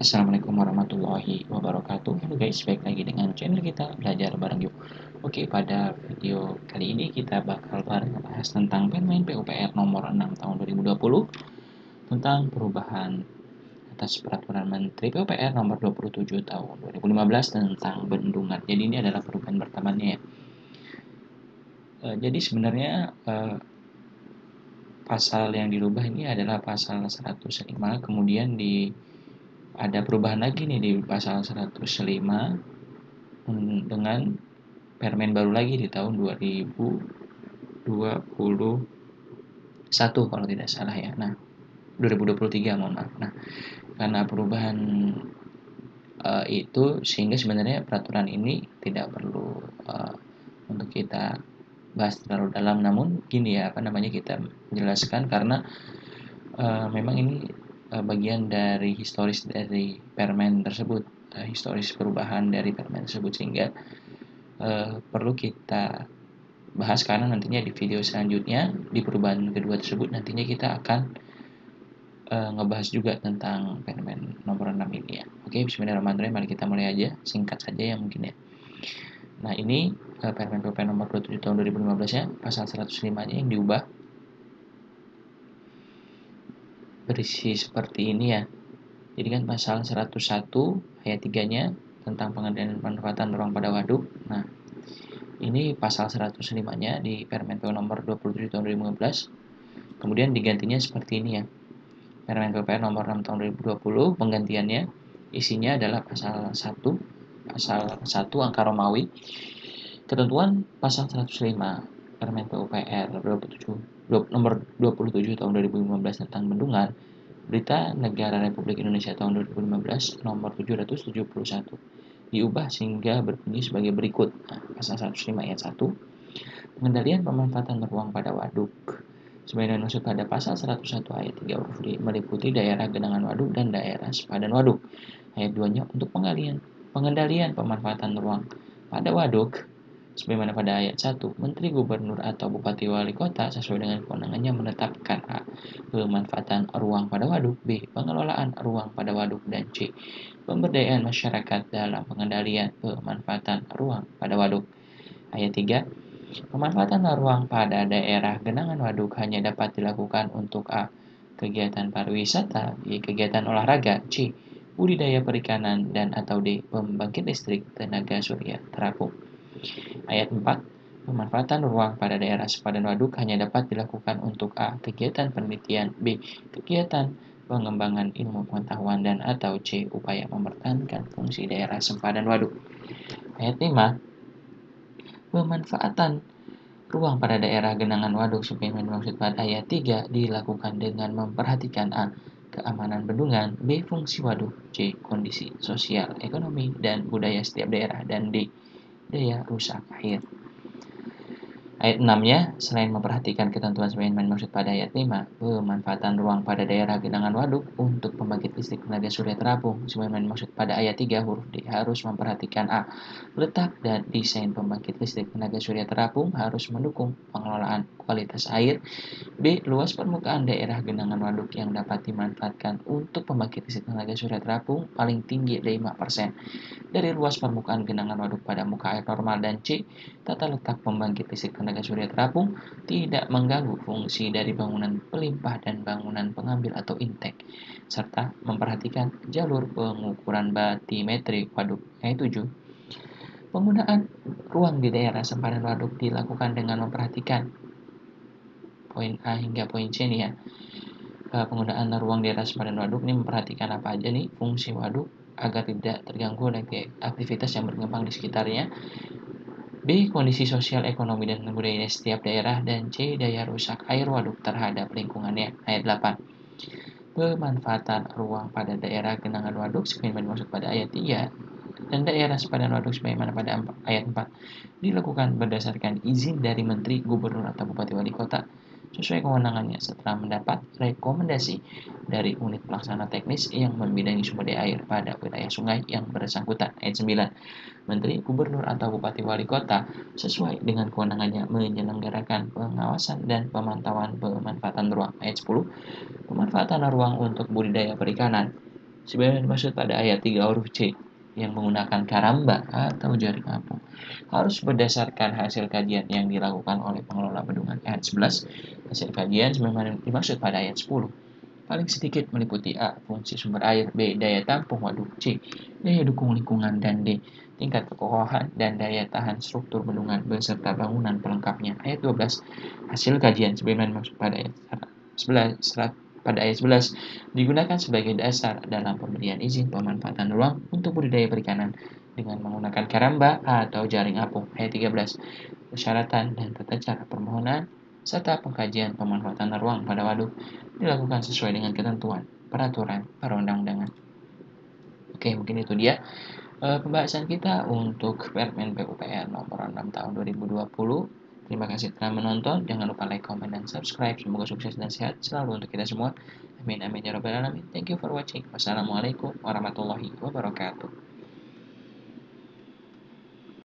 Assalamualaikum warahmatullahi wabarakatuh. Halo guys, balik lagi dengan channel kita Belajar Bareng Yuk. Oke, pada video kali ini kita bakal bareng membahas tentang Permen PUPR nomor 6 tahun 2020 tentang perubahan atas peraturan Menteri PUPR nomor 27 tahun 2015 tentang bendungan. Jadi ini adalah perubahan pertamanya ya. Jadi sebenarnya pasal yang dirubah ini adalah pasal 105, kemudian ada perubahan lagi nih di pasal 105 dengan permen baru lagi di tahun 2021 kalau tidak salah ya. Nah, 2023 mohon maaf. Nah, karena perubahan itu sehingga sebenarnya peraturan ini tidak perlu untuk kita bahas terlalu dalam, namun gini ya, kita menjelaskan karena memang ini bagian dari historis dari permen tersebut, historis perubahan dari permen tersebut, sehingga perlu kita bahas karena nantinya di video selanjutnya di perubahan kedua tersebut nantinya kita akan ngebahas juga tentang permen nomor 6 ini ya. Oke, bismillahirrahmanirrahim, mari kita mulai aja, singkat saja ya mungkin ya. Nah, ini permen PUPR nomor 27 tahun 2015 ya, pasal 105 nya yang diubah berisi seperti ini ya. Jadi kan pasal 101 ayat 3-nya tentang pengendalian pemanfaatan ruang pada waduk. Nah, ini pasal 105-nya di Permen PUPR nomor 27 tahun 2015. Kemudian digantinya seperti ini ya. Permen PUPR nomor 6 tahun 2020, penggantiannya isinya adalah pasal 1 angka Romawi. Ketentuan pasal 105 Permen PUPR nomor 27 tahun 2015 tentang bendungan, Berita Negara Republik Indonesia tahun 2015 nomor 771 diubah sehingga berbunyi sebagai berikut. Nah, pasal 105 ayat 1, pengendalian pemanfaatan ruang pada waduk. Sebagaimana dimaksud pada pasal 101 ayat 3 huruf D meliputi daerah genangan waduk dan daerah sepadan waduk. Ayat 2-nya untuk pengendalian pemanfaatan ruang pada waduk. Sebagaimana pada ayat 1, Menteri Gubernur atau Bupati Wali Kota sesuai dengan kewenangannya menetapkan A. Pemanfaatan ruang pada waduk, B. Pengelolaan ruang pada waduk, dan C. Pemberdayaan masyarakat dalam pengendalian pemanfaatan ruang pada waduk. Ayat 3, pemanfaatan ruang pada daerah genangan waduk hanya dapat dilakukan untuk A. Kegiatan pariwisata, B. Kegiatan olahraga, C. Budidaya perikanan, dan atau D. Pembangkit listrik tenaga surya terapung. Ayat 4, pemanfaatan ruang pada daerah sepadan waduk hanya dapat dilakukan untuk A. Kegiatan penelitian, B. Kegiatan pengembangan ilmu pengetahuan, dan atau C. Upaya mempertahankan fungsi daerah sepadan waduk. Ayat 5, pemanfaatan ruang pada daerah genangan waduk sebagaimana dimaksud pada ayat 3 dilakukan dengan memperhatikan A. Keamanan bendungan, B. Fungsi waduk, C. Kondisi sosial, ekonomi, dan budaya setiap daerah, dan D. Daya rusak air. Ayat 6-nya, selain memperhatikan ketentuan sebagaimana dimaksud pada ayat 5, pemanfaatan ruang pada daerah genangan waduk untuk pembangkit listrik tenaga surya terapung sebagaimana dimaksud pada ayat 3 huruf D harus memperhatikan A. Letak dan desain pembangkit listrik tenaga surya terapung harus mendukung pengelolaan kualitas air. B. Luas permukaan daerah genangan waduk yang dapat dimanfaatkan untuk pembangkit listrik tenaga surya terapung paling tinggi 5% dari luas permukaan genangan waduk pada muka air normal, dan C. Tata letak pembangkit listrik tenaga surya terapung tidak mengganggu fungsi dari bangunan pelimpah dan bangunan pengambil atau intek, serta memperhatikan jalur pengukuran batimetri waduk. Ayat 7, penggunaan ruang di daerah sempadan waduk dilakukan dengan memperhatikan poin A hingga poin C nih ya. Penggunaan ruang di daerah sempadan waduk ini memperhatikan apa aja nih fungsi waduk agar tidak terganggu oleh aktivitas yang berkembang di sekitarnya. B. Kondisi sosial, ekonomi, dan budaya setiap daerah, dan C. Daya rusak air waduk terhadap lingkungannya. Ayat 8. Pemanfaatan ruang pada daerah genangan waduk sebagaimana dimaksud pada ayat 3 dan daerah sepadan waduk sebagaimana pada ayat 4 dilakukan berdasarkan izin dari Menteri, Gubernur, atau Bupati Wali Kota sesuai kewenangannya setelah mendapat rekomendasi dari unit pelaksana teknis yang membidangi sumber daya air pada wilayah sungai yang bersangkutan. Ayat 9. Menteri, Gubernur, atau Bupati Wali Kota sesuai dengan kewenangannya menyelenggarakan pengawasan dan pemantauan pemanfaatan ruang. Ayat 10. Pemanfaatan ruang untuk budidaya perikanan Sebagaimana dimaksud pada ayat 3 huruf C yang menggunakan karamba atau jaring apung harus berdasarkan hasil kajian yang dilakukan oleh pengelola bendungan. Ayat 11, hasil kajian sebagaimana dimaksud pada ayat 10 paling sedikit meliputi A. Fungsi sumber air, B. Daya tampung waduk, C. Daya dukung lingkungan, dan D. Tingkat kekokohan dan daya tahan struktur bendungan beserta bangunan pelengkapnya. Ayat 12, hasil kajian sebagaimana dimaksud pada ayat 11 digunakan sebagai dasar dalam pemberian izin pemanfaatan ruang untuk budidaya perikanan dengan menggunakan karamba atau jaring apung. Ayat 13, persyaratan dan tata cara permohonan serta pengkajian pemanfaatan ruang pada waduk dilakukan sesuai dengan ketentuan peraturan perundang-undangan. Oke, mungkin itu dia pembahasan kita untuk Permen PUPR nomor 6 tahun 2020. Terima kasih telah menonton. Jangan lupa like, comment, dan subscribe. Semoga sukses dan sehat selalu untuk kita semua. Amin amin ya rabbal alamin. Thank you for watching. Wassalamualaikum warahmatullahi wabarakatuh.